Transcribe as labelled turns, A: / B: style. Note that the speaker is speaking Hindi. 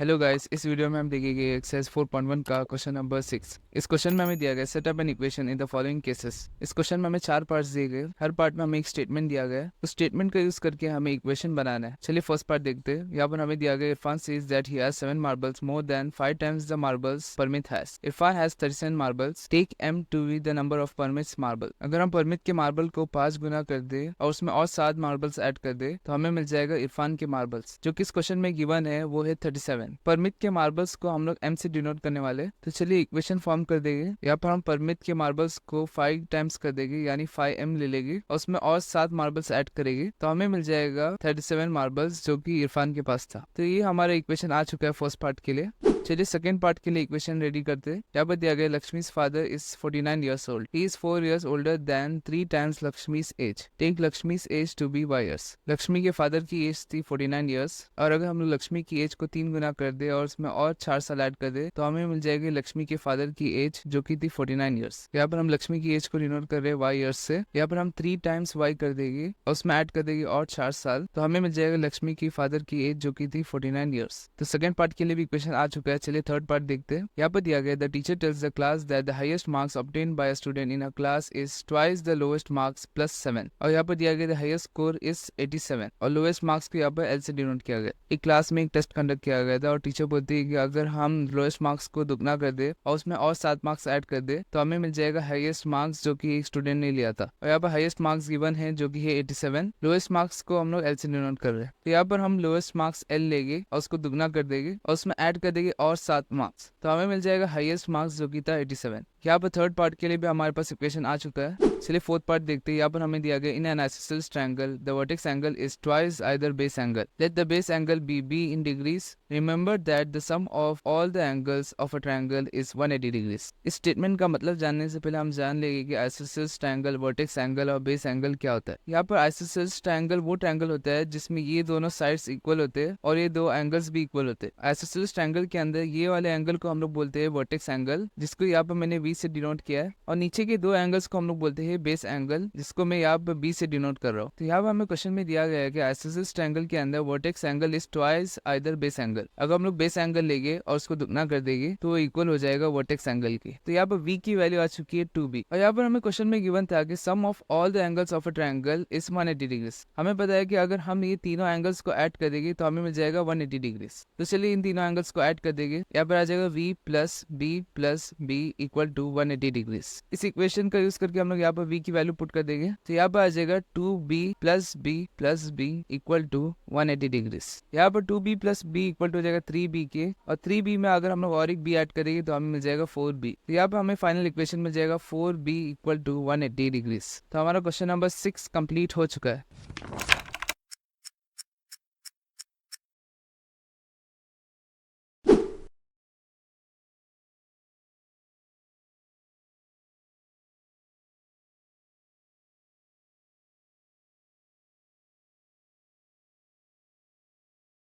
A: हेलो गाइस, इस वीडियो में हम देखेंगे एक्सरसाइज 4.1 का क्वेश्चन नंबर 6। इस क्वेश्चन में हमें दिया गया set up an equation in the following cases. इस क्वेश्चन में हमें 4 पार्ट्स दिए गए, हर पार्ट में हमें एक स्टेटमेंट दिया गया है। उस स्टेटमेंट का यूज करके हमें इक्वेशन बनाना है। चलिए फर्स्ट पार्ट देखते हैं। यहाँ पर हमें दिया गया Irfan says that he has 7 marbles more than 5 times the marbles Parmit has. Irfan has 37 marbles, take m to be the number of permits marble. अगर हम परमित के मार्बल को 5 गुना कर दे और उसमें और 7 मार्बल्स ऐड कर दे तो हमें मिल जाएगा इरफान के मार्बल्स, जो कि इस क्वेश्चन में गिवन है वो है 37। परमित के मार्बल्स को हम लोग m से डिनोट करने वाले, तो चलिए इक्वेशन फॉर्म कर देंगे। यहाँ पर हम परमित के मार्बल्स को 5 टाइम्स कर देंगे, यानी 5m ले लेंगे और उसमें और 7 मार्बल्स ऐड करेंगे तो हमें मिल जाएगा 37 मार्बल्स, जो कि इरफान के पास था। तो ये हमारा इक्वेशन आ चुका है फर्स्ट पार्ट के लिए। चलिए सेकंड पार्ट के लिए इक्वेशन रेडी करते हैं। यहाँ पर दिया गया लक्ष्मी's father is 49 years old. He is 4 years older than 3 times Lakshmi's age. Take Lakshmi's age to be y years. Lakshmi के फादर की एज थी 49 years, और अगर हम लोग लक्ष्मी की एज को 3 गुना कर दे और उसमें और 4 साल ऐड कर दे तो हमें मिल जाएगी लक्ष्मी के फादर की एज, जो की थी 49 years। यहाँ पर हम लक्ष्मी की एज को डिनोट कर रहे हैं y years से। यहाँ पर हम 3 टाइम्स y कर देंगे और उसमें ऐड कर देंगे और 4 साल, तो हमें मिल जाएगा लक्ष्मी की फादर की एज, जो की थी 49 years। तो सेकंड पार्ट के लिए भी इक्वेशन आ चुका है। चलिए थर्ड पार्ट देखते हैं। यहाँ पर दिया गया the teacher tells the class that the highest marks obtained by a student in a class is twice the lowest marks plus 7। और यहाँ पर दिया गया द हाईएस्ट स्कोर इज 87 और लोएस्ट मार्क्स को यहाँ पर एल से डिनोट किया गया। एक क्लास में एक टेस्ट कंडक्ट किया गया था और टीचर बोलती है कि अगर हम लोएस्ट मार्क्स को दुगना कर दे और उसमें और 7 मार्क्स ऐड कर दे तो हमें मिल जाएगा हाईएस्ट मार्क्स, जो कि एक स्टूडेंट ने लिया था। और यहाँ पर हाईएस्ट मार्क्स गिवन है, जो कि है 87। लोएस्ट मार्क्स को हम लोग एल से डिनोट कर रहे हैं, तो यहाँ पर हम लोएस्ट मार्क्स एल लेंगे और उसको दुगना कर देंगे और उसमें ऐड कर देंगे और 7 मार्क्स, तो हमें मिल जाएगा हाईएस्ट मार्क्स, जो कि था 87। यहाँ पर थर्ड पार्ट के लिए भी हमारे पास इक्वेशन आ चुका है। चलिए फोर्थ पार्ट देखते हैं। यहाँ पर हमें दिया गया in an isosceles triangle the vertex angle is twice either base angle, let the base angle be b in degrees, remember that the sum of all the angles of a triangle is 180 degrees। इस स्टेटमेंट का मतलब जानने से पहले हम जान लेंगे कि आइसोसेलेस ट्रायंगल, वर्टेक्स एंगल और बेस एंगल क्या होता है। यहाँ पर आइसोसेलेस ट्रायंगल वो ट्रायंगल होता है जिसमें ये दोनों साइड्स इक्वल होते हैं और ये दो एंगल्स भी इक्वल होते हैं। आइसोसेलेस ट्रायंगल के अंदर ये वाले एंगल को हम लोग बोलते हैं वर्टेक्स एंगल, जिसको यहाँ पर मैंने v से डिनोट किया है, और नीचे के दो एंगल्स को हम लोग बोलते हैं बेस एंगल, जिसको मैं यहाँ पर b से डिनोट कर रहा हूँ। तो यहाँ पर हमें क्वेश्चन में दिया गया है कि आइसोसेलेस ट्रायंगल के अंदर vertex angle is twice either base angle. अगर हम लोग बेस एंगल लेंगे और उसको दुगना कर देंगे तो वो इक्वल हो जाएगा वर्टेक्स एंगल की। तो यहाँ पर v की वैल्यू आ चुकी है 2b, और यहाँ पर हमें क्वेश्चन में गिवन था कि sum of all the angles of a triangle is 180 degrees. हमें पता है कि अगर हम ये तीनों एंगल्स को ऐड कर देंगे तो हमें मिल जाएगा 180 डिग्रीज। तो चलिए इन तीनों एंगल्स को ऐड कर देंगे। यहाँ पर आ जाएगा v plus b equal to 180 degrees. इस इक्वेशन का यूज करके हम लोग यहाँ पर v की वैल्यू पुट कर देंगे, तो यहाँ पर आ जाएगा 2b इक्वल टू 180 डिग्रीज। यहाँ पर 2b plus b equal to हो जाएगा 3b के, और 3b में अगर हम लोग और एक b ऐड करेंगे तो हमें मिल जाएगा 4b। तो यहाँ पर हमें फाइनल इक्वेशन मिल जाएगा 4b इक्वल टू 180 डिग्रीज। तो हमारा क्वेश्चन नंबर 6 कंप्लीट हो चुका है।